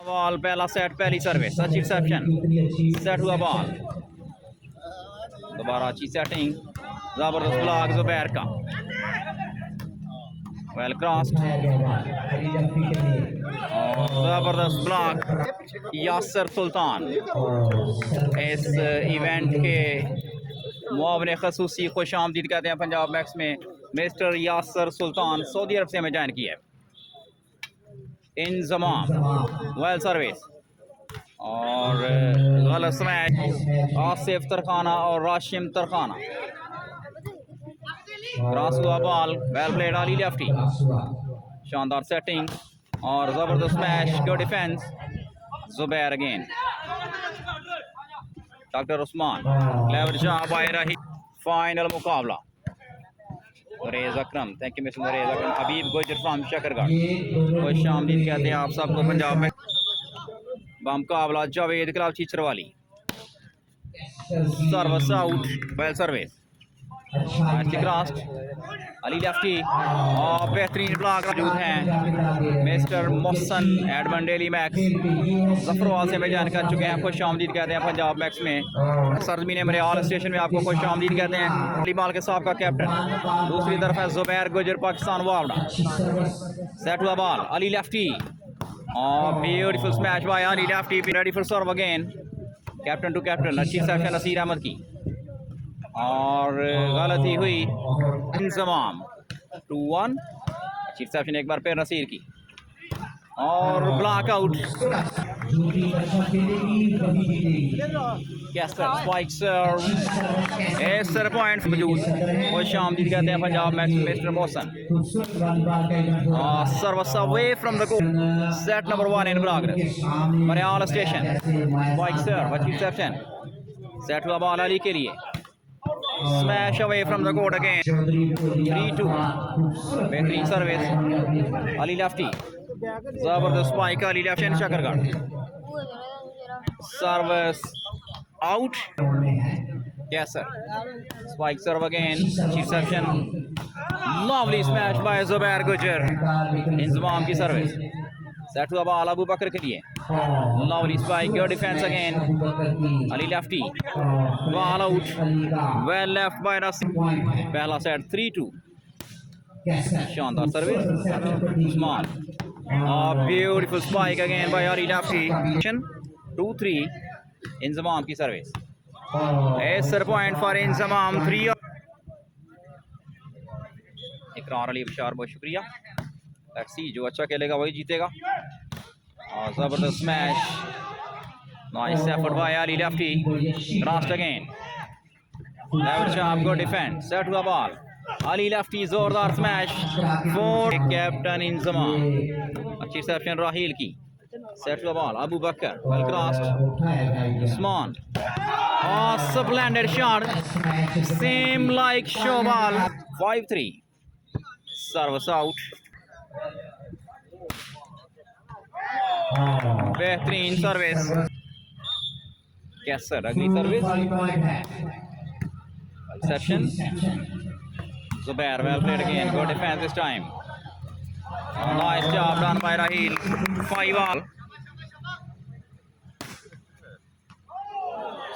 Ball पहला set पहली service अच्छी रिसेप्शन सेट हुआ बॉल दोबारा अच्छी सेटिंग जबरदस्त ब्लॉक जुबैर का वेल क्रॉस्ड जबरदस्त ब्लॉक यासर सुल्तान इस इवेंट के मुआवने खसूसी खुश आमदीद कहते हैं पंजाब मैक्स में मिस्टर यासर सुल्तान सऊदी अरब से हमें ज्वाइन किया है। इंजमाम वेल सर्विस और गलत स्मैश आसिफ तरखाना और राशिम तरखाना क्रॉस हुआ ball well played Ali lefty शानदार सेटिंग और जबरदस्त smash good defence Zubair again doctor Usman clever job by Raheel final मुकाबला Raz Akram thank you mister Raz Akram Habib Gujar from Shakargarh खुश आमदीद कहते हैं आप सबको पंजाब में मुकाबला Javed club Chhichhrawali service out well service crossed Ali lefty और बेहतरीन ब्लॉक मौजूद हैं मिस्टर मोहसन एडमंड डेली मैक्स जफरवाल से हमें ज्वाइन कर चुके हैं खुश आमदीद कहते हैं पंजाब मैक्स में सरजमीन मरियाल स्टेशन में आपको खुश आमदीद कहते हैं माल के साहब का कैप्टन दूसरी तरफ है जुबैर गुजर पाकिस्तान वावड़ा सेट हुआ बॉल अली लेफ्टी और beautiful smash by Ali lefty ready for serve again captain to captain अच्छी सेक्शन नसीर अहमद की और गलती हुई इंजमाम 2-1 अच्छी रिसेप्शन एक बार फिर नसीर की और ब्लॉक आउट कैसर पॉइंट मौजूद खुश आमदीद कहते हैं Punjab Max mister Mohsin service away from the goal set number 1 in progress Mariyal station spike serve अच्छी रिसेप्शन सेट हुआ बॉल अली के लिए Smash away from the court again 3-2 बेहतरीन सर्विस अली लेफ्टी जबरदस्त spike Ali left hand Shakargarh service out Kaiser spike serve again reception lovely smash by Zubair Gujar Inzamam की service set हुआ ball Abubakar के लिए lovely spike good defence again Ali lefty ball out well left by Naseer पहला set 3-2 शानदार service Usman beautiful spike again by Ali lefty 2-3 Inzamam की service Kaiser point for Inzamam 3 Ikrar Ali बशार बहुत शुक्रिया taxi जो अच्छा खेलेगा वही जीतेगा और जबरदस्त smash nice effort by Ali lefty crossed again level shot good defence set हुआ बॉल अली लेफ्टी जोरदार स्मैश फॉर कैप्टन इंजमाम अच्छी रिसेप्शन राहील की सेट हुआ ball Abubakar well crossed Usman splendid shot same like show ball 5-3 service out बेहतरीन सर्विस कैसर अगली service reception Zubair well played again good defence this time nice job done by Raheel 5 all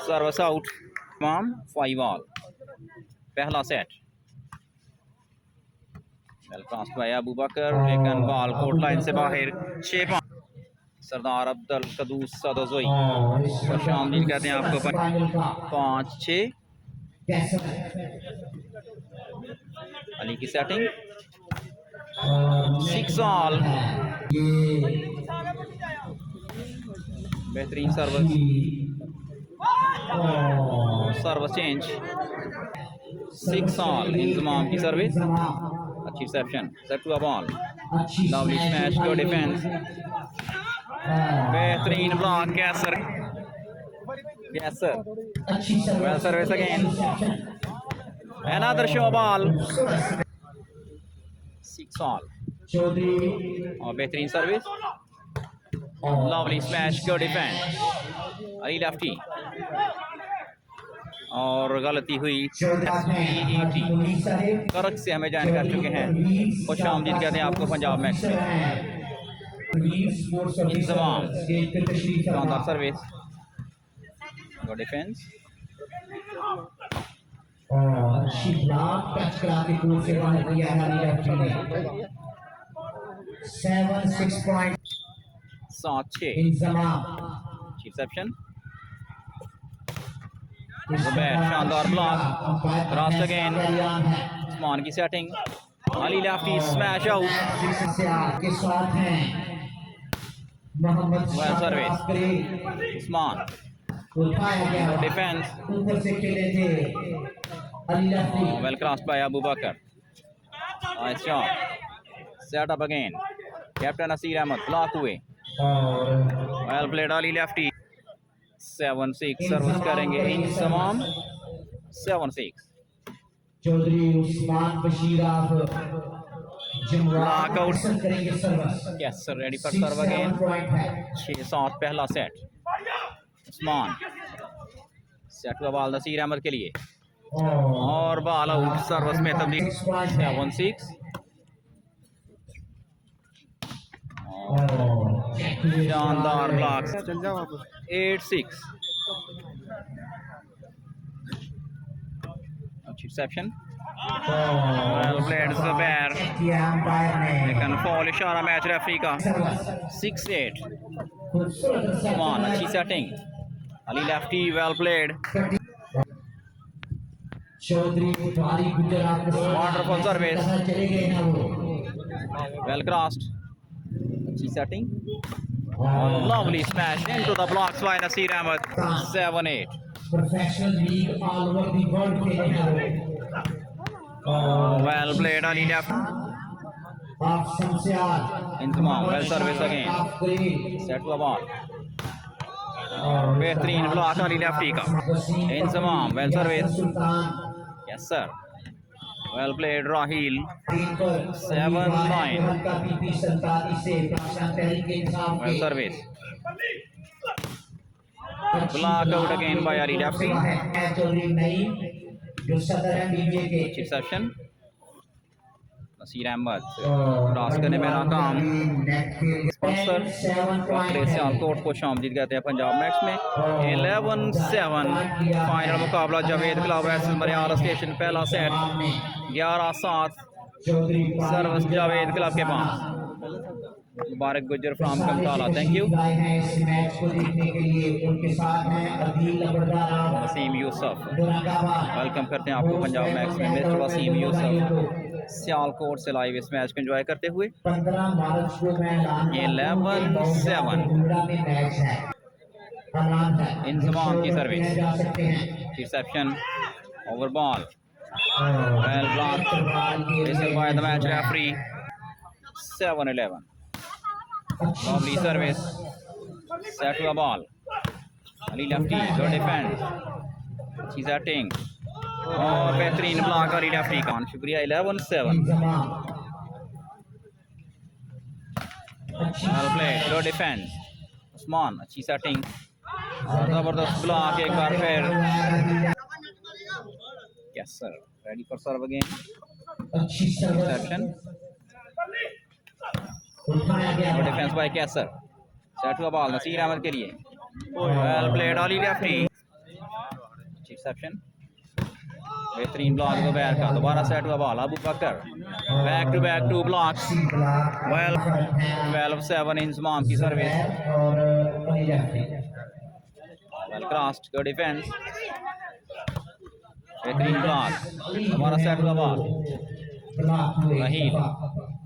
service out तमाम 5 all पहला set well cross by Abubakar लेकिन ball court line से बाहर 6 सरदार अब्दुल कदूस सदोजोई खुश आमदीद कहते हैं आपको 5-6 अली की सेटिंग 6 ऑल बेहतरीन सर्विस चेंज 6 ऑल इंजमाम की सर्विस अच्छी reception set to a ball lovely smash good defence बेहतरीन block Kaiser well service again another show ball 6 all और बेहतरीन service lovely smash good defence Ali lefty और गलती हुई करक से हमें ज्वाइन कर चुके हैं खुश आमदीद कहते हैं आपको पंजाब मैक्स में इंजमाम शानदार सर्विस, गुड डिफेंस, और शिबलाक टच करा के कोर्ट से बाहर किया है लेफ्टी ने। 7-6 पॉइंट 7-6 इंजमाम। रिसेप्शन, जुबैर शानदार ब्लॉक, क्रॉस अगेन, उस्मान की सेटिंग, वाली लेफ्टी स्मैश आउट, के साथ हैं मोहम्मद वेल सर्विस, उस्मान उठाया गया डिफेंस, ऊपर से खेले थे Ali lefty. Well cross by Abubakar, nice shot, set up again, captain Naseer Ahmad block हुए, well played Ali lefty, 7-6 service करेंगे इंजमाम, 7-6 चौधरी उस्मान बशीर आप Block out. करेंगे service. Qaiser ready for serve again, 6-7 पहला सेट, उस्मान सेट हुआ बॉल नसीर अहमद के लिए और बॉल आउट, सर्विस में तब्दील, 7-6 शानदार ब्लॉक, 8-6 अच्छी रिसेप्शन, वेल प्लेड ज़ुबैर, लेकिन फॉल इशारा मैच रेफरी का, 6-8 उस्मान अच्छी setting, Ali lefty well played, Chaudhary Wali Gujar wonderful service, चले गए हैं वो। वेल क्रॉस्ड, अच्छी setting, lovely smash into the blocks by Naseer Ahmad, 7-8 professional league all over the world खेले हैं वो। well played Ali left, आप Shamshad Inzamam well service again, set हुआ बॉल, बेहतरीन ब्लॉक अली लेफ्टी का, Inzamam well service, yes sir, well played Raheel, 7-9 well service, block out again by Ali lefty, जो सदर है बीबीए के। रिसेप्शन, नसीर अहमद क्रॉस करने में नाकाम, स्पॉन्सर सियालकोट को शामदीद कहते हैं पंजाब मैक्स में, 11-7 फाइनल मुकाबला Javed club versus Mariyal station, पहला सेट 11-7 सर्विस जावेद क्लब के पास, Mubarak Gujjar from Kamtala, thank you, Wasim Yusuf welcome करते हैं आपको पंजाब मैक्स में, मिस्टर वसीम यूसुफ सियालकोट से लाइव इस मैच को एंजॉय करते हुए, 15 मार्च को मैं 11-7 इंजमाम की service, reception, over ball, well block, whistle by the match referee, 7-11 lovely service, set हुआ ball, Ali lefty good defence, अच्छी सेटिंग और बेहतरीन ब्लॉक अली लेफ्टी का, शुक्रिया, 11-7 well played, good defence, Usman अच्छी सेटिंग, जबरदस्त ब्लॉक एक बार फिर, yes sir, ready for serve again, reception, good defence by Kaiser, set हुआ बॉल नसीर अहमद के लिए, well played Ali lefty, reception, बेहतरीन ब्लॉक ज़ुबैर का, दोबारा सेट हुआ ball Abubakar, back to blocks, well 12-7 Inzamam की service, well crossed, good defence, बेहतरीन ब्लॉक, दोबारा सेट हुआ बॉल, राहील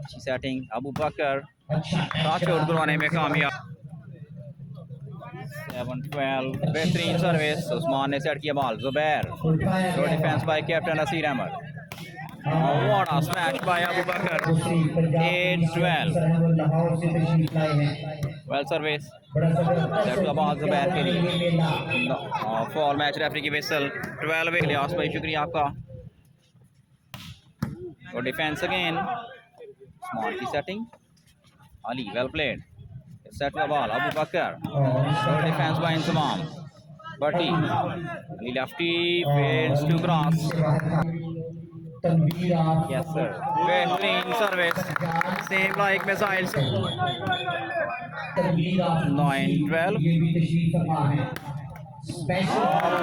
अच्छी सेटिंग, अबूबाकर शॉट करवाने में कामयाब, 7-12 बेहतरीन सर्विस, उस्मान ने सेट किया ball, Zubair good defence by captain Naseer Ahmad, what a smash by Abubakar, 8-12 well service, set हुआ बॉल ज़ुबैर के लिए, फॉल मैच रेफरी की विसल, 12 इलियास भाई शुक्रिया आपका, गुड डिफेंस अगेन, उस्मान की setting, Ali well played, set हुआ ball Abubakar, good defence by Inzamam, Bhatti, Ali lefty fails to cross, Qaiser, बेहतरीन service, same like missiles. 9-12,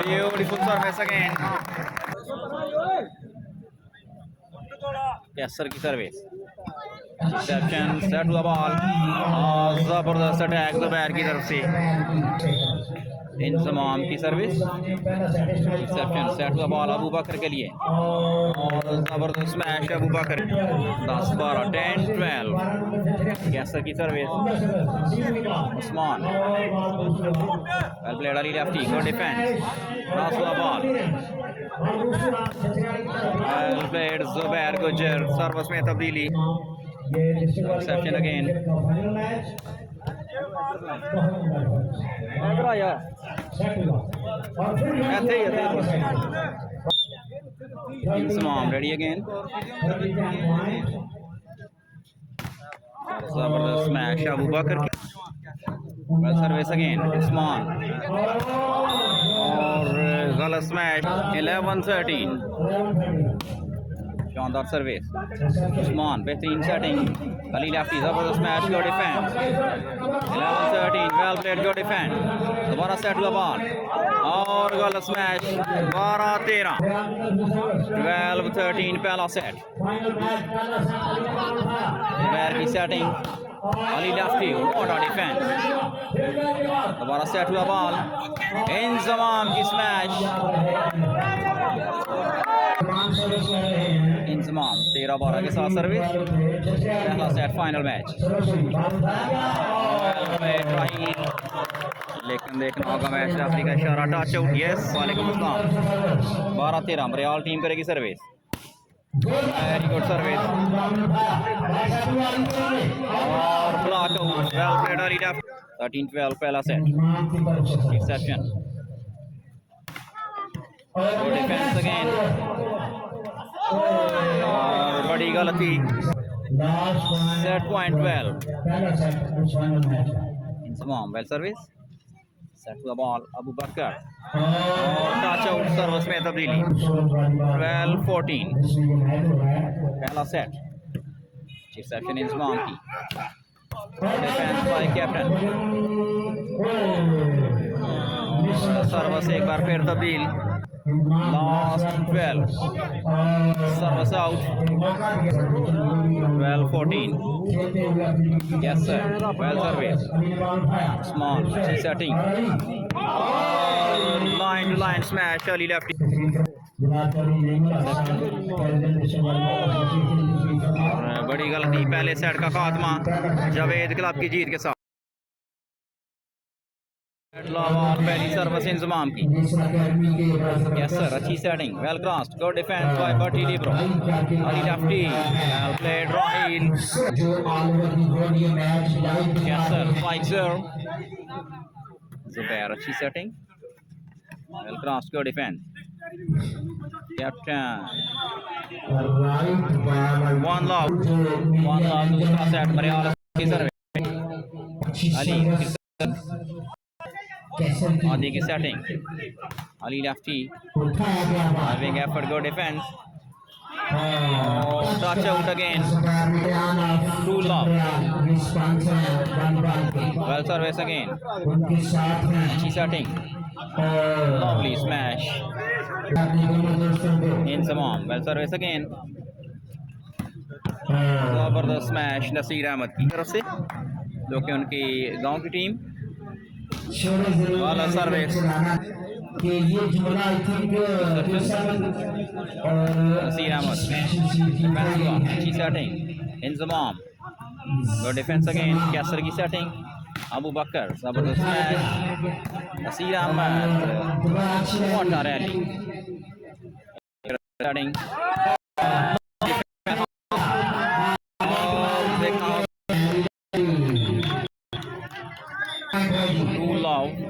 beautiful service again. Qaiser की सर्विस, रिसेप्शन, सेट हुआ ball, जबरदस्त अटैक जुबैर की तरफ से। इंजमाम की सर्विस, रिसेप्शन, सेट हुआ बॉल अबूबकर के लिए और जबरदस्त स्मैश अबूबकर। 10-12, 10-12। Qaiser की service, Usman, well played Ali lefty, good defence, cross हुआ ball, well played Zubair Gujjar, service में तब्दीली, reception again. Inzamam ready again, जबरदस्त स्मैश अबूबकर की, वेल सर्विस अगेन उस्मान और गलत स्मैश। 11-13, शानदार सर्विस, उस्मान बेहतरीन सेटिंग, अली लेफ्टी, जबरदस्त मैच, गो डिफेंस। 11-13, वेल प्लेड, गो डिफेंस, दोबारा सेट हुआ बॉल और गलत स्मैश। 12-13, 12-13, पहला सेट। जुबैर की setting, Ali lefty, what a defence, दोबारा सेट हुआ बॉल, इंजमाम की स्मैश। इंजमाम 13-12 के साथ सर्विस, पहला सेट, फाइनल मैच। राहील, लेकिन देखना होगा मैच रेफरी का इशारा, टच आउट। यस, वालेकुम अस्सलाम। 12-13, मरियाल टीम करेगी सर्विस, वेरी गुड सर्विस और block out, well played Ali left. 13-12, पहला set, reception, good defence again और बड़ी गलती। Set point 12, Inzamam, well service, set हुआ बॉल अबूबकर और टच आउट, सर्विस में तब्दीली। 12-14, पहला सेट, रिसेप्शन इंजमाम की, डिफेंस बाय कैप्टन, सर्विस एक बार फिर तब्दील। Last 12, service out. 12-14, Qaiser, well service, Usman, अच्छी setting, line to line smash, Ali lefty, बड़ी गलती, पहले सेट का खात्मा जावेद क्लब की जीत के साथ। पहली सर्विस इंजमाम की, Qaiser, अच्छी setting, well crossed, good defence by Bhatti, libero, Ali lefty, well played Raheel, Qaiser, Qaiser, Zubair, अच्छी setting, well crossed, good defence, captain, one love, दूसरा सेट, मरियाल की सर्विस, अली आदि की setting, Ali lefty, having effort, good defence और touch out again, two love, well service again, अच्छी setting, lovely smash, Inzamam, well service again, जबरदस्त smash Naseer Ahmad की तरफ से, जो कि उनकी गांव की टीम। वाला सर्विस, नसीर अहमद, अच्छी setting, Inzamam, good defence again, Qaiser की सेटिंग, अबूबकर, जबरदस्त match, Naseer Ahmad, what a rally, setting,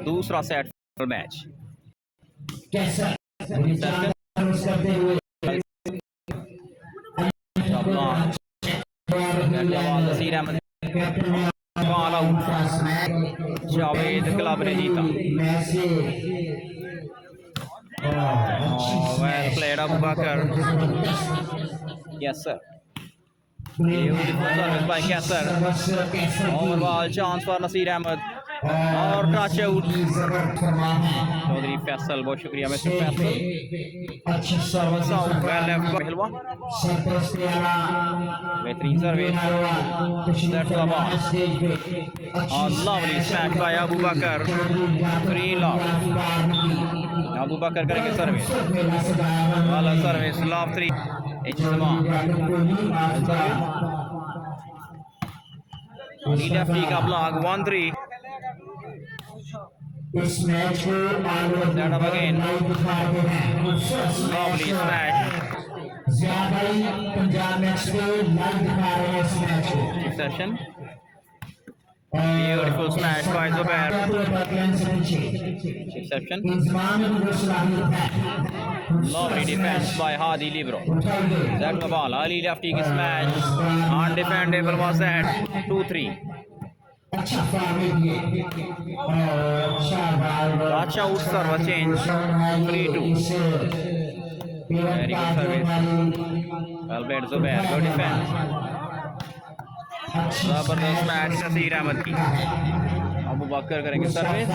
दूसरा set, match, Naseer Ahmad, Javed club ने जीता। well played Abubaar. Yes sir. Beautiful service by Qaiser. Over ball chance for Naseer Ahmad. और touch out Chaudhry Faisal, बहुत शुक्रिया mister Faisal. Service out, well left पर हिलवा, बेहतरीन सर्विस, सेट द बॉल और lovely smash by Abubakar. Free lock, Abubakar करेंगे service, वाला service lob 3 Inzamam. Lefty का ब्लॉक 1-3. इस मैच को Set up again. Lovely smash. ज्यादा ही पंजाब मैच को लाइव दिखा रहे हैं इस मैच को. Session. Beautiful smash by Zubair. Exception. Inzamam में राहील है. Lovely defense by Hadi Libero. Set the ball. Ali Lefty की smash. Undefendable was that. 2-3. अच्छा फार्मिंग ये अच्छा out service change 3-2. Very good service. Well played Zubair. Good defense. जबरदस्त match Naseer Ahmad की. अबूबकर करेंगे service.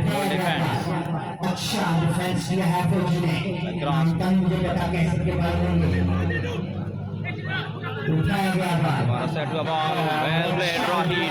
Good defense. अच्छा डिफेंस किया है फौजी ने. मुझे पता कैसे के बारे में उठाया गया था. Set the ball, well played Raheel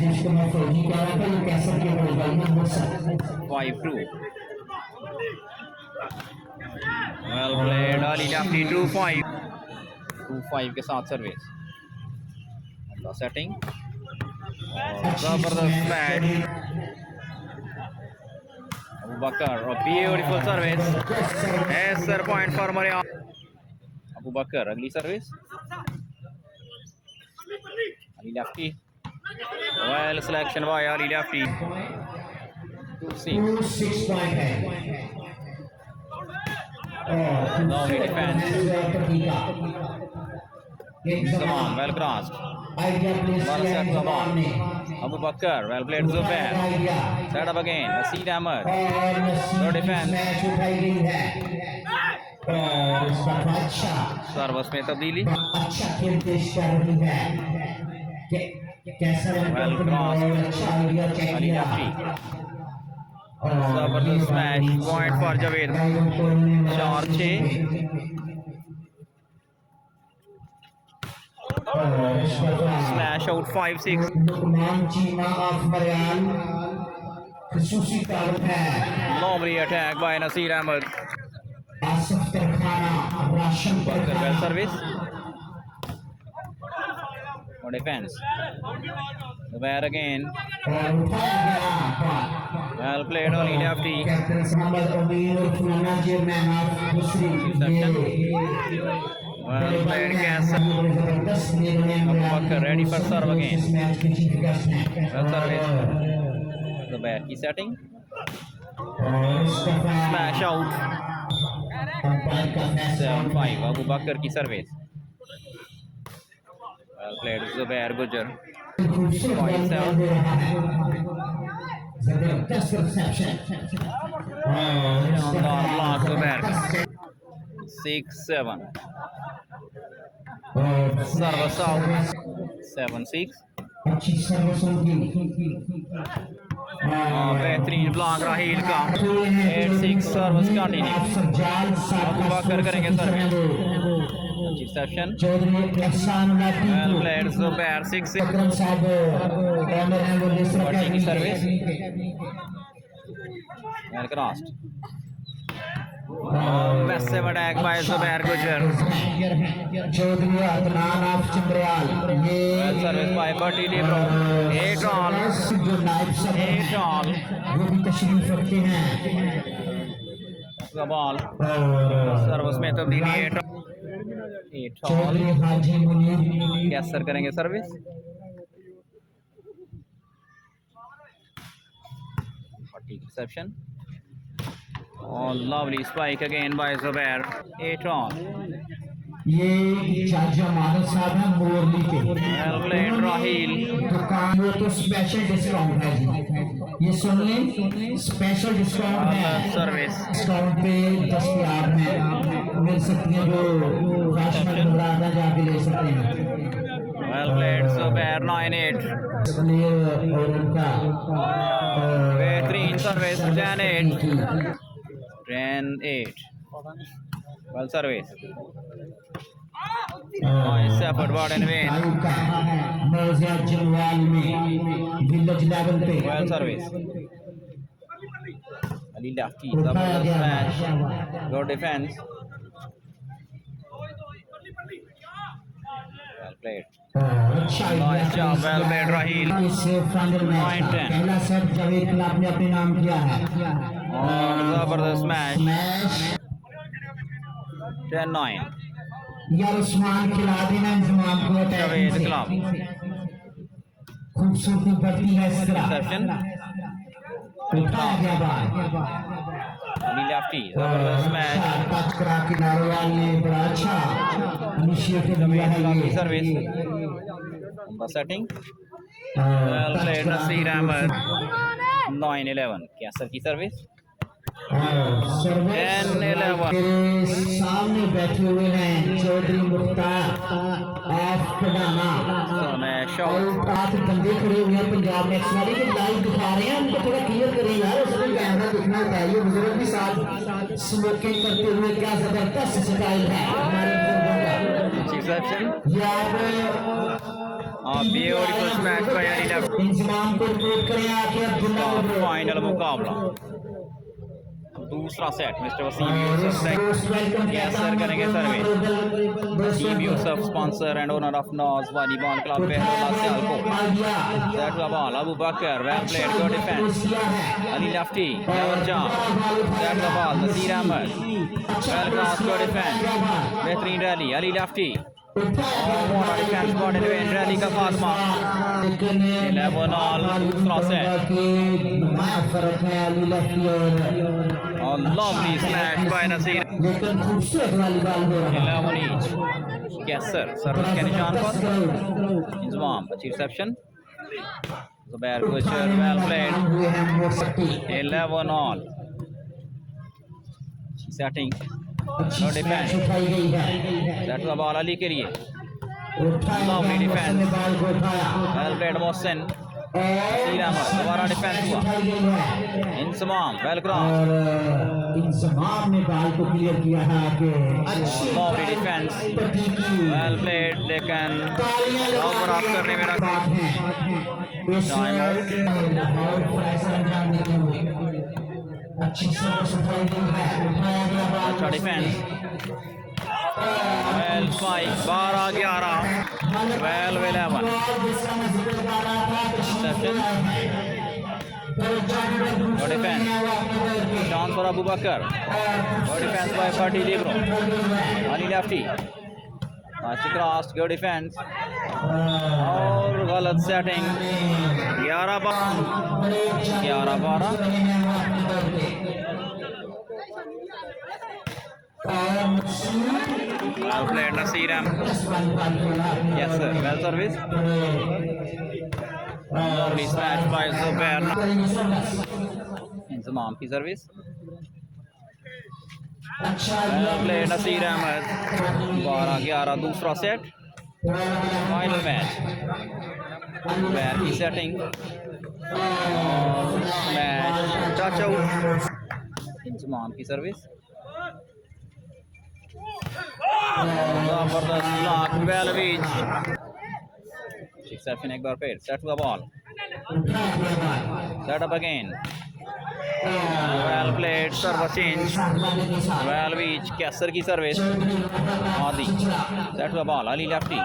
जिसको मैं फौजी कह रहा था, ये कैसे के बोल में हो सकता है. 5-2. वेल प्लेड अली लेफ्टी 2-5 के साथ सर्विस. सेटिंग जबरदस्त मैच. अबूबकर और ब्यूटीफुल सर्विस. एसर पॉइंट फॉर मरियल. अबूबकर अगली service. Ali lefty. Well selection by Ali lefty. 2-6. Lovely defense. Usman, well crossed. Well set the ball. Abubaar, well played Zubair. Set up again. Naseer Ahmad. No defense. Service में तब्दीली. Well crossed. Ali Lefty. जबरदस्त match. Point for Javed. 4-6. Smash out 5-6. Lovely attack by Naseer Ahmad. Well service. No defense. Zubair again. Well played only Lefty. Well played Qaiser. Abubaar ready for serve again. Well service. Zubair की setting. Smash out. 7-5. Abubaar की service. Well played Zubair Gujjar. 0.7. शानदार block Zubair. 6-7. Service out 7-6. बेहतरीन block Raheel का. 8-6 service continue. Abubakar करेंगे service. Exception. Well played Zubair 6-6. Bhatti की service. Well crossed. Massive attack by Zubair Gujjar. Well service by Bhatti Libero. 8 all. The ball. Service में तब्दीली 8 all. Qaiser करेंगे service. Bhatti reception. Oh, lovely spike again by Zubair. 8 all. ये चाचा मानस साहब हैं मोरली के. Well played राहील। दुकान वो तो स्पेशल डिस्काउंट है जी, ये सुन लें, स्पेशल डिस्काउंट है, सर्विस डिस्काउंट पे दस्तयाब है, मिल सकती है, जो राशन मुराद है जाके ले सकते हैं। वेल प्लेड जुबैर 9-8 और उनका बेहतरीन service 10-8 well service nice effort बॉट एंड विन विलेज लेवल पे वेल सर्विस अली लेफ्टी जबरदस्त match good defence well played nice job well played Raheel 9-10 पहला सेट जावेद क्लब ने अपने नाम किया है और जबरदस्त मैच 10-9 यार उस्मान खिला देना इंजमाम को जावेद क्लब खूबसूरती बढ़ती है इस तरह रिसेप्शन उठाया गया बाल अली लेफ्टी जबरदस्त मैच टच करा के नारोवाल ने बड़ा अच्छा इनिशिएटिव लिया है ये service setting well played Naseer Ahmad 9-11 Qaiser की सर्विस 10-11 सामने बैठे हुए हैं चौधरी मुख्तार ऑफ पटाना आठ बंदे खड़े हुए हैं पंजाब नेक्स्ट वाले के लाइव दिखा रहे हैं, उनको थोड़ा क्लियर करें यार, उसमें कैमरा दिखना चाहिए। बुजुर्ग भी साथ स्मोकिंग करते हुए क्या जबरदस्त स्टाइल है हमारे बुजुर्गों का। Beautiful smash by Ali lefty Inzamam को रिपोर्ट करें आके फाइनल मुकाबला दूसरा सेट मिस्टर वसीम यूसुफ कैसर करेंगे service Waseem Yusuf sponsor and owner of नॉज वाली ball club Bahrola Sialkot set the ball Abubakar well played good defence Ali lefty never jump set the ball Naseer Ahmad well cross good defence बेहतरीन rally Ali lefty defence body defence rally का खात्मा 11 all दूसरा set और lovely smash by Naseer 11 each Qaiser service के निशान पर इंजमाम अच्छी reception Zubair Gujjar well played 11 all setting no defence that was ball Ali के लिए lovely defence well played Mohsin Naseer Ahmad दोबारा डिफेंस हुआ इंजमाम वेल क्रॉस इंजमाम ने बॉल को क्लियर किया है कि लवली डिफेंस वेल प्लेड लेकिन ओवर ऑफ करने में रखा टाइम आउट अच्छी सर्विस उठाई गई है, उठाया गया बॉल अच्छा defence well 5 12-11 12-11 good defence chance for Abubakar good defence by Bhatti libero Ali lefty अच्छी क्रॉस गुड डिफेंस और गलत setting 11-12 well played Naseer Ahmad yes sir well service lovely smash by Zubair Inzamam की service well played Naseer Ahmad 12-11 दूसरा set final match Zubair की setting smash touch out Inzamam की service जबरदस्त block well बीच exception एक बार फिर सेट हुआ ball set up again well played service change well बीच कैसर की सर्विस आदि सेट हुआ ball Ali lefty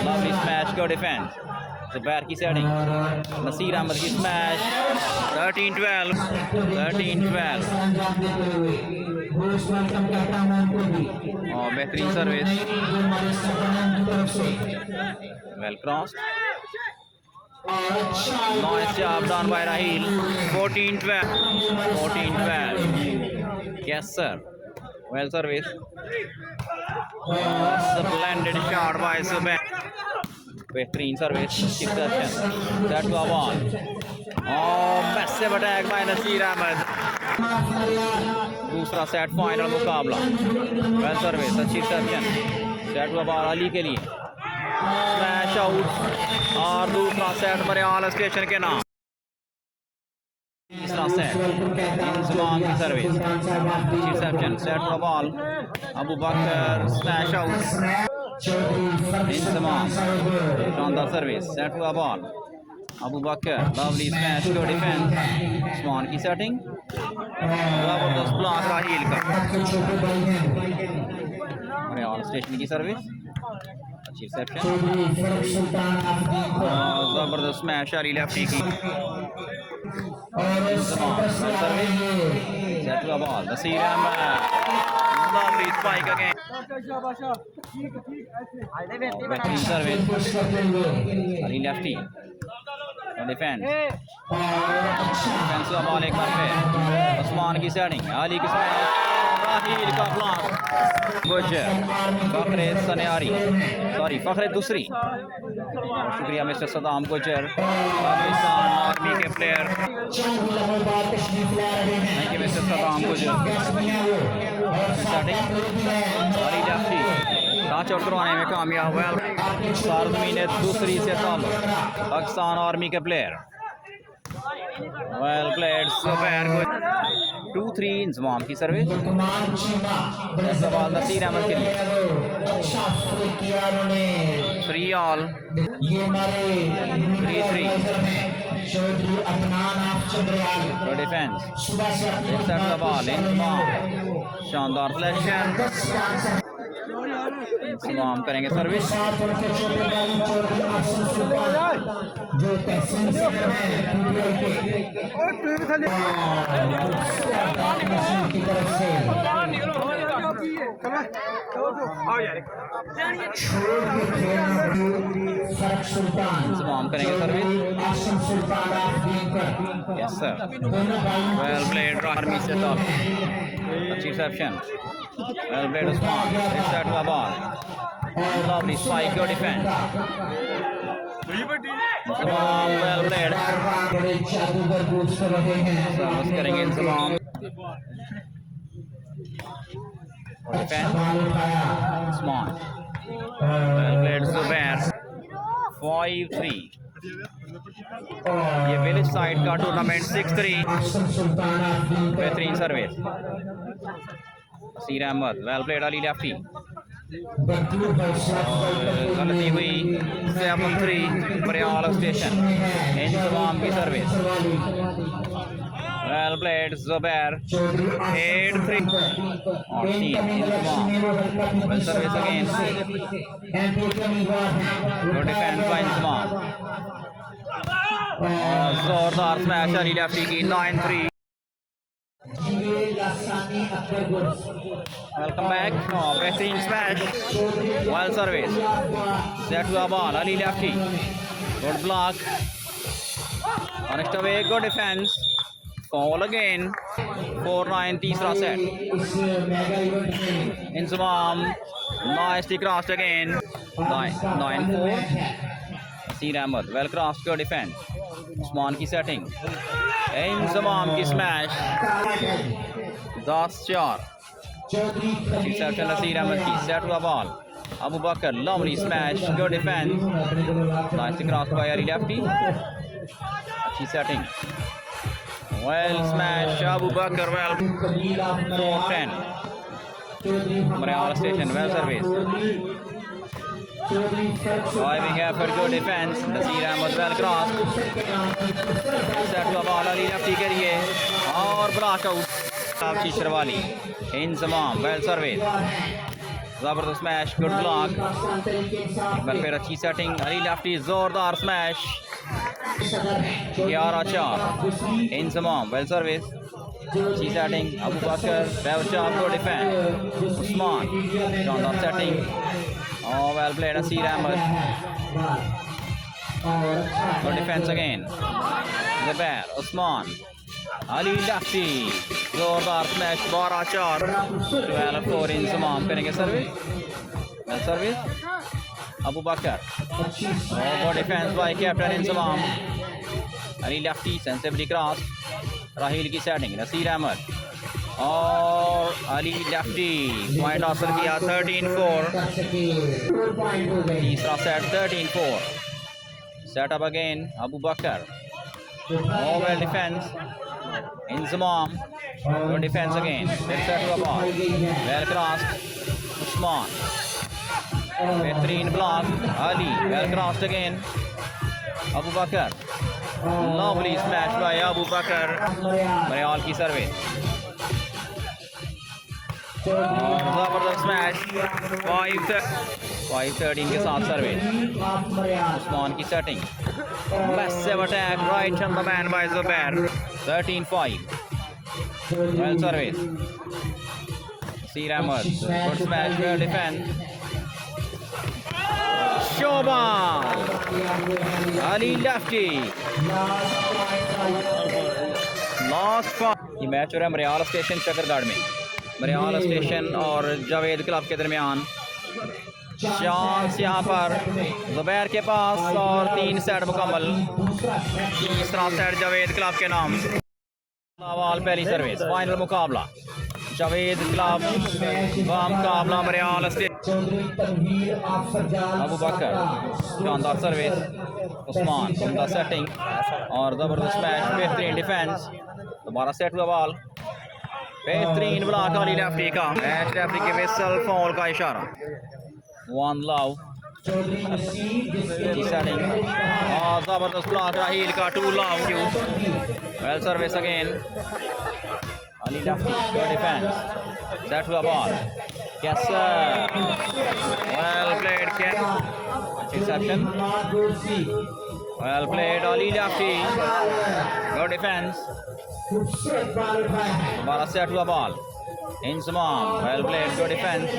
lovely smash को डिफेंस जुबैर की सेटिंग नसीर अहमद की स्मैश 13-12 और बेहतरीन service well cross nice job done by Raheel 14-12 Qaiser well service splendid shot by Zubair बेहतरीन service, reception, set to ball और massive attack by Naseer Ahmad. दूसरा सेट फाइनल मुकाबला, वेल सर्विस, अच्छी reception, set to ball Ali के लिए, स्मैश आउट और दूसरा सेट मरियाल स्टेशन के नाम। तीसरा सेट इंजमाम की service, reception, set to ball, Abubakar smash out, Inzamam शानदार service, set to ball, Abubakar lovely smash to defence, Usman की सेटिंग, जबरदस्त ब्लॉक राहील का, मरियाल स्टेशन की सर्विस, अच्छी रिसेप्शन, जबरदस्त स्मैश आ रही लेफ्टी की, set to ball, Naseer Ahmad lovely spike again, बेहतरीन service, Ali lefty defence, defence ball एक बार फिर, उस्मान की सेटिंग, अली की स्मैश, राहील का ब्लॉक, गुज्जर, फखरे सनियारी, सॉरी फखरे दूसरी, शुक्रिया मिस्टर सदाम गुज्जर, पाकिस्तान आर्मी के player, thank you mister Saddam Gujjar. Setting Ali lefty touch out करवाने में कामयाब हुआ, सार्जमीन दूसरी से ताल्लुक, पाकिस्तान आर्मी के player, well played, Zubair Gujjar, 2-3 Inzamam की सर्विस, सवाल नसीर अहमद के लिए, 3 all, 3-3 defence, set the ball, Inzamam शानदार सिलेक्शन, इंजमाम करेंगे सर्विस, इंजमाम करेंगे service, yes sir, well played army से टॉप, अच्छी reception, well played Usman, set to ball, lovely spike your defence, well played, service करेंगे इंजमाम, उस्मान, वेल प्लेड जुबैर, 5-3, ये विलेज साइड का tournament 6-3, बेहतरीन service, Naseer Ahmad, well played Ali lefty, गलती हुई, 7-3 मरियाल स्टेशन, इंजमाम की सर्विस, वेल प्लेड जुबैर, 8-3 और 3 Inzamam, well service again, good defence by Inzamam, जोरदार smash Ali lefty की, 9-3, वेलकम बैक, बेहतरीन smash, well service, set to ball, Ali lefty, good block, next away, good defence, fall again, 4-9 तीसरा set, Inzamam nicely crossed again, 9-4, Naseer Ahmad, well cross, good defence, Usman की setting, Inzamam की smash, 10-4, reception Naseer Ahmad की, set to ball, Abubakar lovely smash, good defence, nicely cross by Ali lefty, अच्छी setting, well smash, Abubakar, well 4-10, Mariyal station, well service, driving effort, good defense, Naseer Ahmad, well cross, set to ball Ali lefty के लिए और block out, Chachharwali, Inzamam, well service, जबरदस्त smash, good block, एक बार फिर अच्छी setting, Ali lefty, जोरदार स्मैश, 11-4, इंजमाम, वेल सर्विस, अच्छी setting, Abubakar, well job, good defence, Usman, शानदार setting, oh well played Naseer Ahmad, good defense again, Zubair, Usman, Ali Lefty, जोरदार स्मैश, 12-4, 12-4, इंजमाम करेंगे service, service, Abubaar. Over defense by captain Inzmam. Ali Lefty sensibly crossed. Raheel की setting. Naseer Ahmad. और Ali Lefty point हासिल किया 13-4. तीसरा set 13-4. Set up again Abubaar. Oh well defense. Inzmam. Good defense again. Then set to a ball. Well crossed. Usman. Behtrin block. Ali. Well crossed again. Abubaar. Lovely smash by Abubaar. मरियाल की service. जबरदस्त smash. 5-13 के साथ service. Usman की setting. Massive attack right on the man by Zubair. 13-5. Well service. Naseer Ahmad. Good smash. Well defense. Shoban. Ali Lefty. Last 5. ये match हो रहा है मरियाल station चक्करगढ़ में. मरियाल स्टेशन और जावेद क्लब के दरमियान. चांस यहाँ पर ज़ुबैर के पास और 3 सेट मुकम्मल. तीसरा सेट जावेद क्लब के नाम. नवाल पहली सर्विस. फाइनल मुकाबला जावेद क्लब का मुकाबला मरियाल स्टेशन. अबूबार शानदार सर्विस. उस्मान उम्दा सेटिंग और ज़बरदस्त मैच. बेहतरीन डिफेंस. दोबारा सेट हुआ बॉल. बेहतरीन ब्लॉक वाली लेफ्टी का. मैच लेफ्टी के विसल फॉल का इशारा. 1 love. सेटिंग और ज़बरदस्त ब्लॉक राहील का. 2 love. Well service again. Ali Lefty. Good defense. Set to a ball. Qaiser. Well played. Interception. Well played. Ali Lefty. Good defense. Bara set to a ball. Inzmam. Well played. Good defense.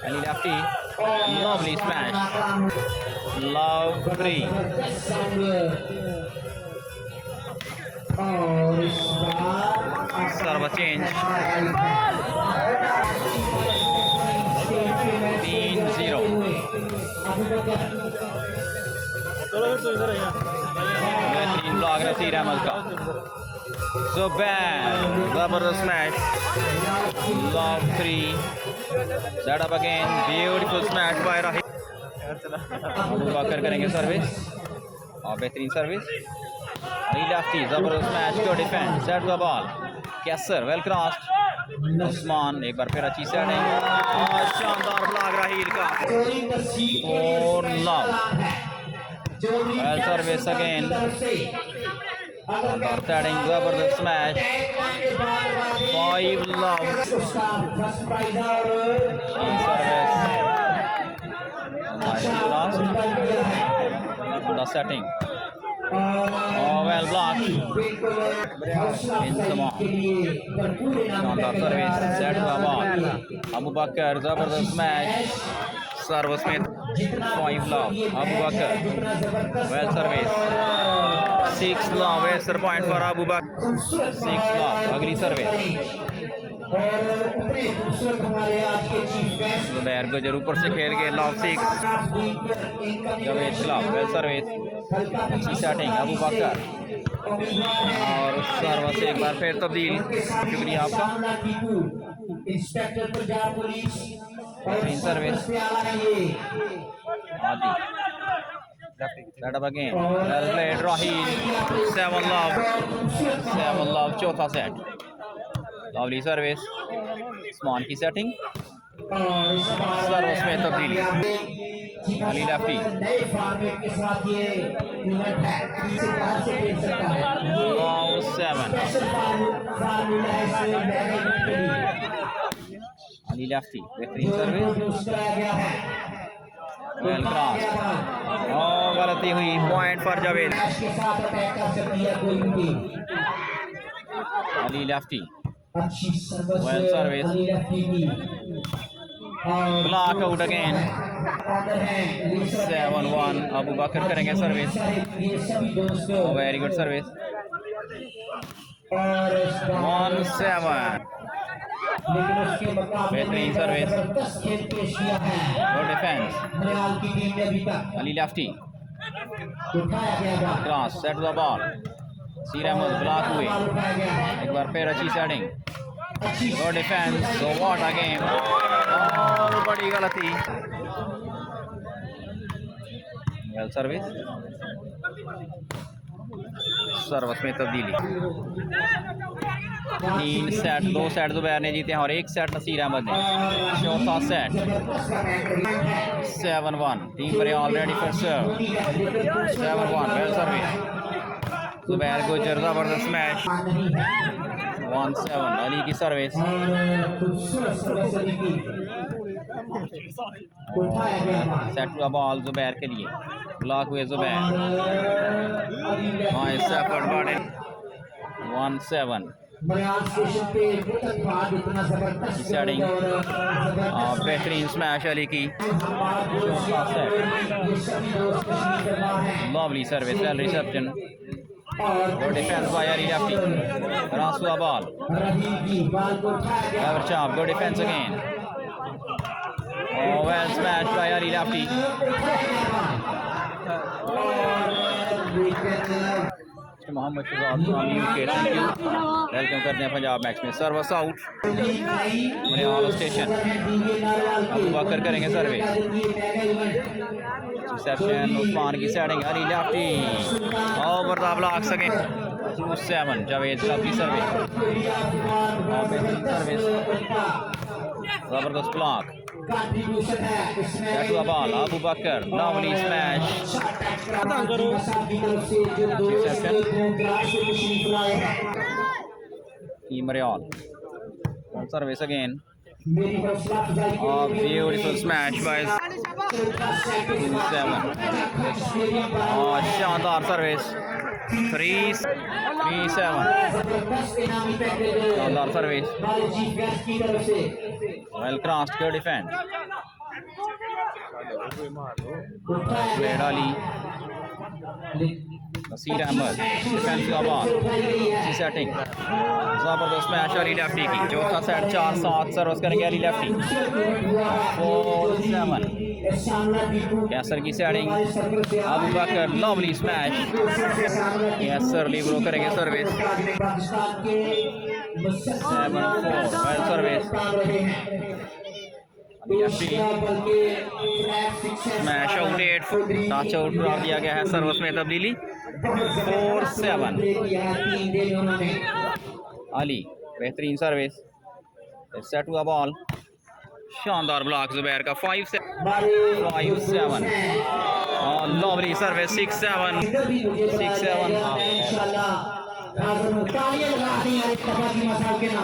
Ali Lefty. Lovely smash. Love 3. Serve change. 3-0. बेहतरीन block Naseer Ahmad का. Zubair. Zabardast smash. Love 3. Set up again. Beautiful smash by Raheel. Abubaar करेंगे service और बेहतरीन service. Ali Lefty. Zabardast smash. Good defense. Set the ball. Qaiser. Well crossed. Usman एक बार फिर अच्छी setting और शानदार ब्लॉक राहील का. 4 love. Well service again. शानदार सेटिंग. जबरदस्त smash. 5 love. Service. The setting. Oh well blocked. Inzmam. शानदार सर्विस. सेट हुआ बॉल. अबूबार जबरदस्त मैच. सर्विस में 5 love. Abubakar. Well service. 6 love. वेस्टर पॉइंट फॉर अबूबार. 6 love. अगली सर्विस. ज़ुबैर गुजर ऊपर से खेल के love 6. Javed club. Well service. अच्छी सेटिंग. अबूबार और सर्विस एक बार फिर तब्दील. शुक्रिया आपका. तीन सर्विस. आदि set up again. Well played Raheel. 7 love. चौथा सेट. Lovely service. उस्मान की सेटिंग. सर्विस में तब्दीली. Ali Lefty. Now 7. Ali Lefty. बेहतरीन सर्विस. Well cross. और गलती हुई. Point for Javed. Ali Lefty. Well service. Block out again. 7-1. Abubaar करेंगे सर्विस. Very good service. 1-7. लेकिन उसके मुकाबले बेहतरीन में सर्विस। जबरदस्त खेल पेश किया है गुड डिफेंस। मरियाल की टीम ने अभी तक अली लेफ्टी उठाया गया ball cross set the ball. Naseer Ahmad block हुए, उठाया गया है एक बार फिर अच्छी सेटिंग, अच्छी good defence. So what a game, और बड़ी गलती। वेल सर्विस, सर्विस में तब्दीली। 3 सेट, 2 सेट जुबैर ने जीते हैं और 1 सेट नसीर अहमद ने। चौथा set 7-1, team Mariyal ready for serve. 7-1, well service. Zubair Gujjar जबरदस्त मैच। 1-7, अली की सर्विस। और खूबसूरत सर्विस अली की उठाया गया बॉल सेट हुआ बॉल जुबैर के लिए, ब्लॉक हुए Zubair. Nice effort by 1-7। Mariyal station पे बाद इतना जबरदस्त सेटिंग और बेहतरीन स्मैश अली की। Lovely service, well reception, good defence by Ali lefty. Cross हुआ बॉल, एवर चॉप, good defence again, well smash by Ali lefty. Mohammad Shahzad UK, thank you, welcome करते हैं पंजाब मैक्स में। Service out Mariyal station. Abubakar करेंगे सर्विस, रिसेप्शन, उस्मान की setting, Ali lefty, over the block सके। 2-7, जावेद की सर्विस, सर्विस, जबरदस्त block. Ball Abubakar, lovely smash, Mariyal service again, beautiful smash bye 2-7, शानदार service. 3-7, शानदार service, well crossed, good defence. Ali, Naseer Ahmad, defence का बॉल, सेटिंग, जबरदस्त मैच अली लेफ्टी की। चौथा सेट 4-7, सर्विस करेंगे अली लेफ्टी। 4-7, कैसर की setting, Abubakar, lovely smash, Qaiser libero करेंगे service. 7-4, well service, smash out, 8 touch out करा दिया गया है। सर्विस में तब्दीली। 4-7, अली बेहतरीन सर्विस, सेट हुआ बॉल, शानदार ब्लॉक जुबैर का। 5-7, और lovely service. 6-7,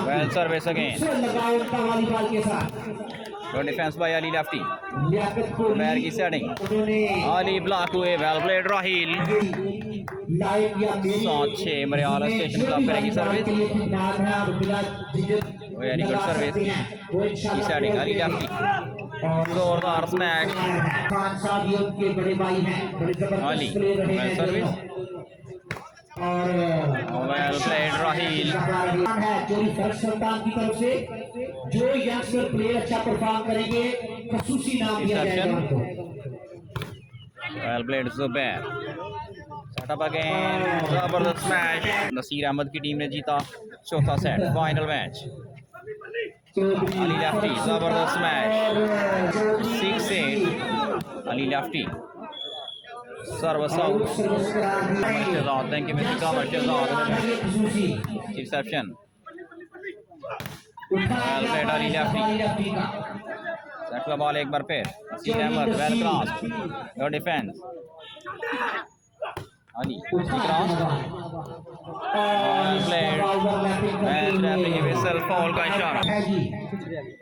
well service again, good defence by Ali lefty. Zubair की सेटिंग, अली ब्लॉक हुए, well played Raheel. 7-6, Mariyal station club करेगी सर्विस, वेरी गुड सर्विस की सेटिंग, अली लेफ्टी, जोरदार smash, Ali well service, well played Raheel. की तरफ से जो यंगस्टर प्लेयर अच्छा परफॉर्म करेंगे खसूसी नाम दिया जाएगा उनको। Well played Zubair, setup again, जबरदस्त स्मैश। नसीर अहमद की टीम ने जीता चौथा set, final match. Ali lefty, जबरदस्त smash. 6-8, Ali lefty, service out. Thank you mister Qamar Shahzad, reception, well played Ali lefty, set का बॉल एक बार फिर Naseer Ahmad, well cross, good defence, Ali cross, played, well trapping, whistle, foul का इशारा।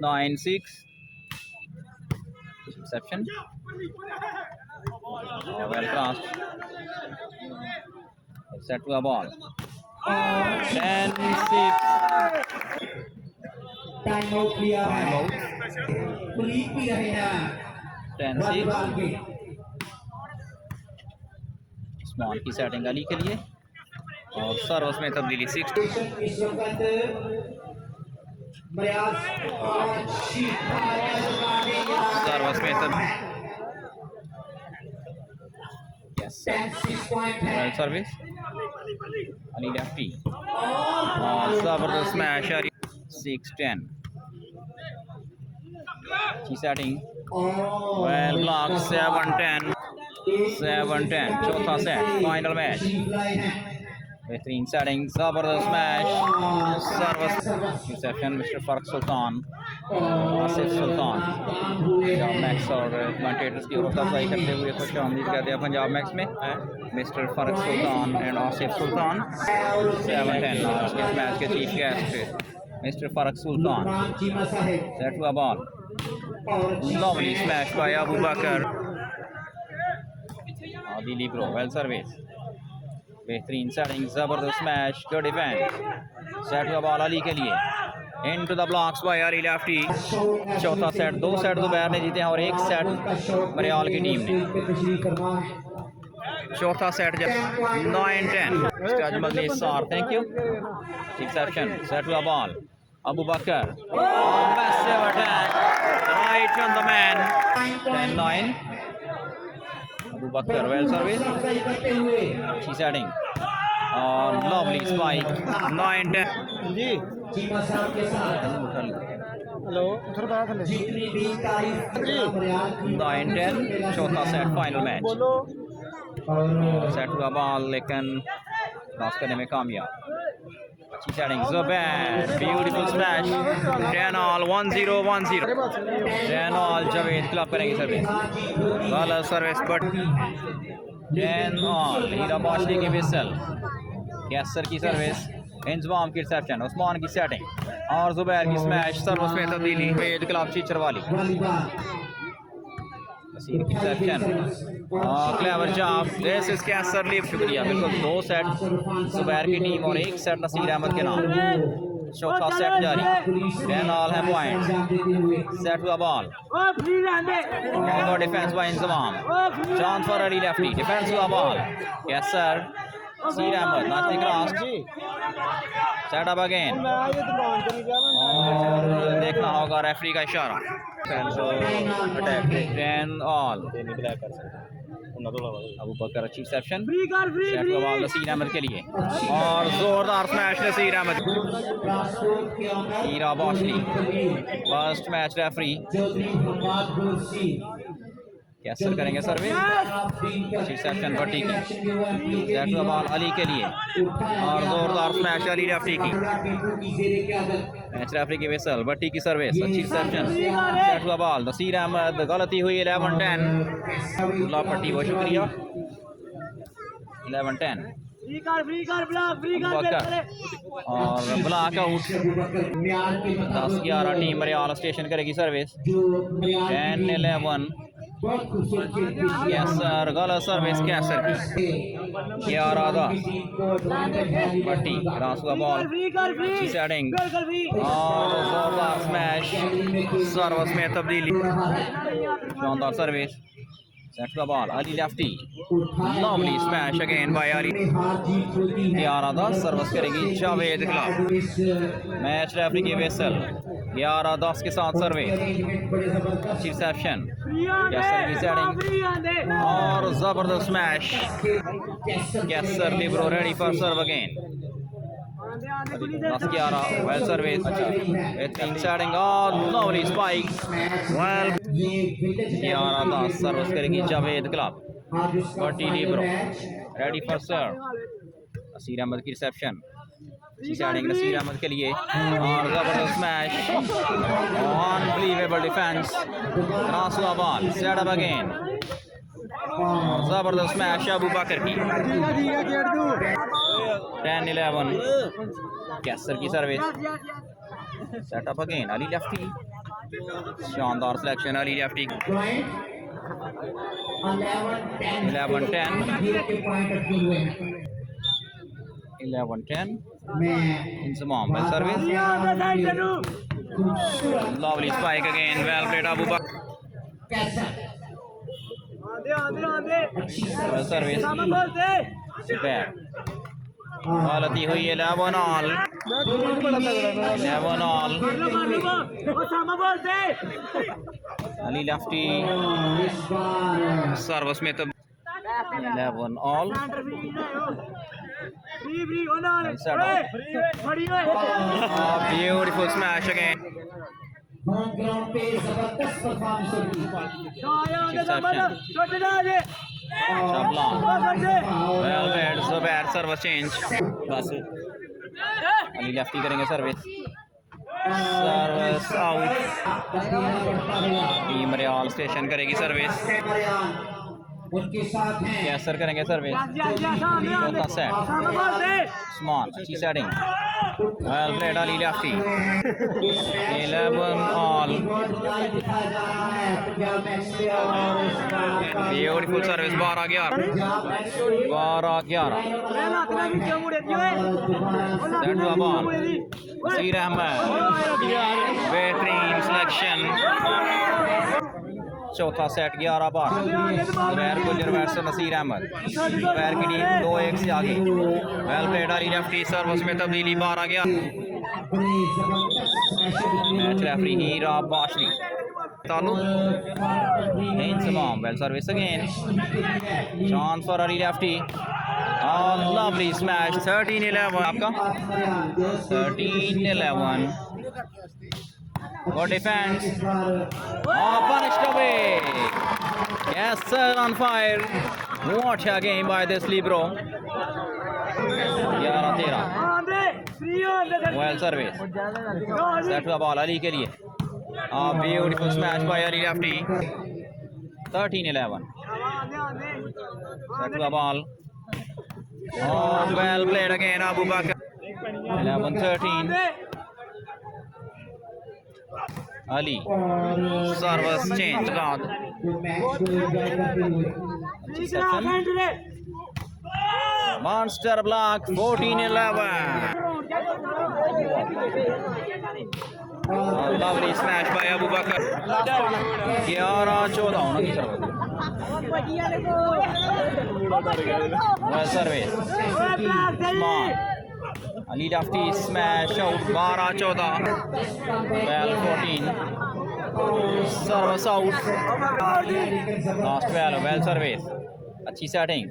9-6, रिसेप्शन, वेल क्रॉस, सेट हुआ ball. 10-6, time out लिया है, ब्रेक भी रहे हैं। 10-6, उस्मान की सेटिंग अली के लिए और सर्विस में तब्दीली। 6, इस वक्त मरियाल सर्विस में तब वेल सर्विस अली लेफ्टी और जबरदस्त स्मैश 6-10 की सेटिंग वेल ब्लॉक 7-10 चौथा सेट फाइनल मैच बेहतरीन सेटिंग जबरदस्त मैच सर्विस रिसेप्शन मिस्टर फर्क सुल्तान आसिफ सुल्तान पंजाब मैक्स और कमेंटेटर्स की हौसला अफजाई करते हुए खुशामदीद कहते हैं पंजाब मैक्स में मिस्टर फर्क सुल्तान एंड आसिफ सुल्तान 7-10 आज के मैच के चीफ गेस्ट मिस्टर फर्क सुल्तान सेट हुआ ball lovely smash by Abubakar आदि लिबरो वेल सर्विस बेहतरीन सेटिंग जबरदस्त मैच गुड डिफेंस सेट हुआ बॉल अली के लिए into the blocks by Ali lefty चौथा सेट 2 सेट जुबैर ने जीते हैं और 1 सेट मरियाल की टीम ने चौथा सेट जब 9-10 अजमल ने सार थैंक यू एक्सेप्शन सेट हुआ ball Abubakar massive attack right on the man 10-9 Abubakar well service अच्छी सेटिंग और लवली स्पाइक 9-10 जी हेलो 9-10 चौथा सेट फाइनल मैच सेट हुआ बॉल लेकिन पास करने में कामयाब अच्छी setting Zubair beautiful smash 10-all 1-0 10-all Javed club करेंगे सर्विस गलत सर्विस बट 10-all हीरा बाशली की विसल कैसर की सर्विस इंजमाम की रिसेप्शन उस्मान की सेटिंग और जुबैर की स्मैश सर्विस में तब्दीली वेद क्लब छिछ्छरवाली नसीर की section clever job this is Qaiser leave शुक्रिया बिल्कुल 2 सेट जुबैर की टीम और 1 सेट नसीर अहमद के नाम चौथा सेट जारी 10-all है पॉइंट सेट हुआ ball defence by Inzamam chance for Ali lefty defence हुआ बॉल कैसर नसीर अहमद नाचने क्रॉस सेट अप अगेन और देखना होगा रेफरी का इशारा 10-all अबूबकर अच्छी रिसेप्शन नसीर अहमद के लिए और जोरदार स्मैश नसीर अहमद हीरा बाशली फर्स्ट मैच रेफरी कैसर करेंगे सर्विस अच्छी रिसेप्शन भट्टी की सेट हुआ बॉल अली के लिए और जोरदार स्मैश अली लेफ्टी की मैच रेफरी की विसल भट्टी की सर्विस अच्छी रिसेप्शन सेट हुआ बॉल नसीर अहमद गलती हुई 11-10 भट्टी बहुत शुक्रिया 11-10 और ब्लॉक आउट 10-11 टीम मरियाल स्टेशन करेगी सर्विस 10-11 कैसर गलत सर्विस कैसर की 11-10 भट्टी क्रॉस हुआ बॉल अच्छी सेटिंग और जोरदार स्मैश सर्विस में तब्दीली शानदार सर्विस सेट हुआ ball Ali lefty lovely smash again by Ali 11-10 service करेगी जावेद क्लब मैच रेफरी की विसल 11-10 के साथ सर्विस अच्छी रिसेप्शन कैसर की सेटिंग और जबरदस्त smash Qaiser libero ready for serve again 10-11 well service बेहतरीन सेटिंग और लवली स्पाइक वेल 11-10 सर्विस करेगी जावेद क्लब Bhatti libero ready for serve Naseer Ahmad की रिसेप्शन सेटिंग नसीर अहमद के लिए और जबरदस्त स्मैश अनबिलीवेबल डिफेंस क्रॉस हुआ बॉल सेट अप अगेन जबरदस्त स्मैश अबूबकर की 10-11 कैसर की service set up again Ali lefty शानदार selection Ali lefty 11-10 Inzamam well service lovely spike again well played Abubakar well service Zubair गलती हुई 11-all 11 all. Ali Lefty service में तो 11 all. Beautiful smash again. Well played, Zubair service change. बस Ali lefty करेंगे service out. Team मरियाल station करेगी service. कैसर करेंगे service. चौथा सेट उस्मान अच्छी setting. Well played Ali Lefty. 11 all. Beautiful service. 12-11. 12-11. Send to Abubaar. Naseer Ahmad. Bettering selection. चौथा set 11 बार. Zubair Gujjar versus Naseer Ahmad. Zubair की team 2-1 से आगे. Well played Ali Lefty service में तब्दीली 12-11. मैच रेफरी हीरा बाशरी. ताल्लुक Inzamam. Well service again. Chance for Ali Lefty. Lovely smash. 13-11 आपका. 13-11. Good defense. Punished away. Yes, sir, on fire. What a game by this Libero. 11-13. Well service. Set to the ball. Ali के लिए. Beautiful smash by Ali Lefty. 13-11. Set to the ball. Well played again, Abubaar. 11-13. Ali service change. Monster block. 14-11. Lovely smash by Abubaar. 11-14 होना की service. Well service. Usman. Ali Lefty smash out. 12-14. Well 14. Service out. Last 12. Well service. अच्छी setting.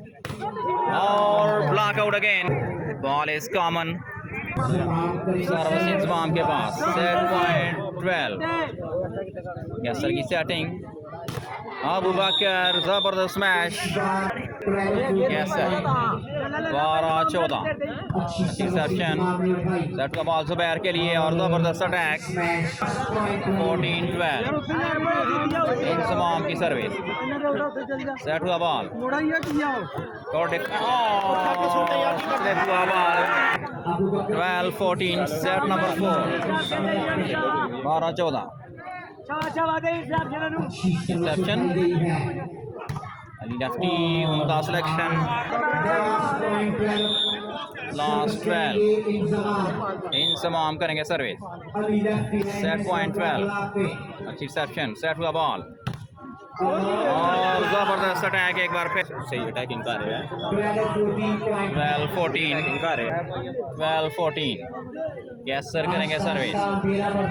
और block out again. Ball is common. Service Inzamam के पास. Set point 12. कैसर की setting. अबूबाकर जबरदस्त smash. कैसर 12-14. Interception. Set का ball Zubair के लिए और जबरदस्त अटैक. 14-12. इंजमाम की सर्विस. सेट हुआ बॉल. सेट हुआ ball. 12-14. Set number 4. 12-14. Interception. Ali Lefty उनका सिलेक्शन. लास्ट 12. इंजमाम करेंगे सर्विस. Set point 12. अच्छी रिसेप्शन. सेट हुआ बॉल और जबरदस्त अटैक एक बार फिर. सही अटैकिंग कर रहे हैं. 12-14. 12-14. कैसर करेंगे सर्विस.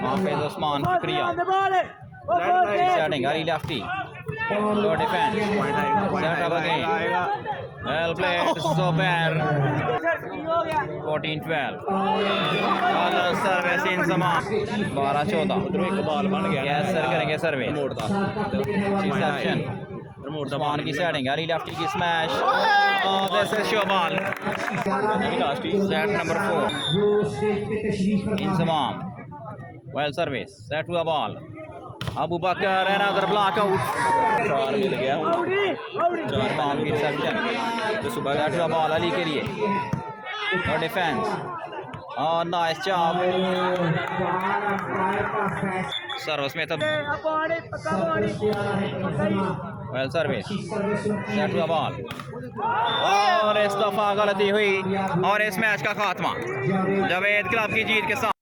हाफिज उस्मान शुक्रिया. Setting Ali Lefty. Good defense. Set up again. Well played. Zubair. 14-12. Other service Inzamam. 12-14. एक बॉल बन गया. कैसर करेंगे सर्विस. रिसेप्शन. उस्मान की सेटिंग. Ali Lefty की smash. This is show ball. Set number 4. Inzamam. Well service. Set to a ball. Abubaar another block out. 4 मिल गया. 4 ball की reception. तो सुबह का बॉल अली के लिए. और डिफेंस. और नाइस जॉब. सर्विस में तब. Well service. Set to the ball. और इस दफा गलती हुई और इस मैच का खात्मा जावेद क्लब की जीत के साथ.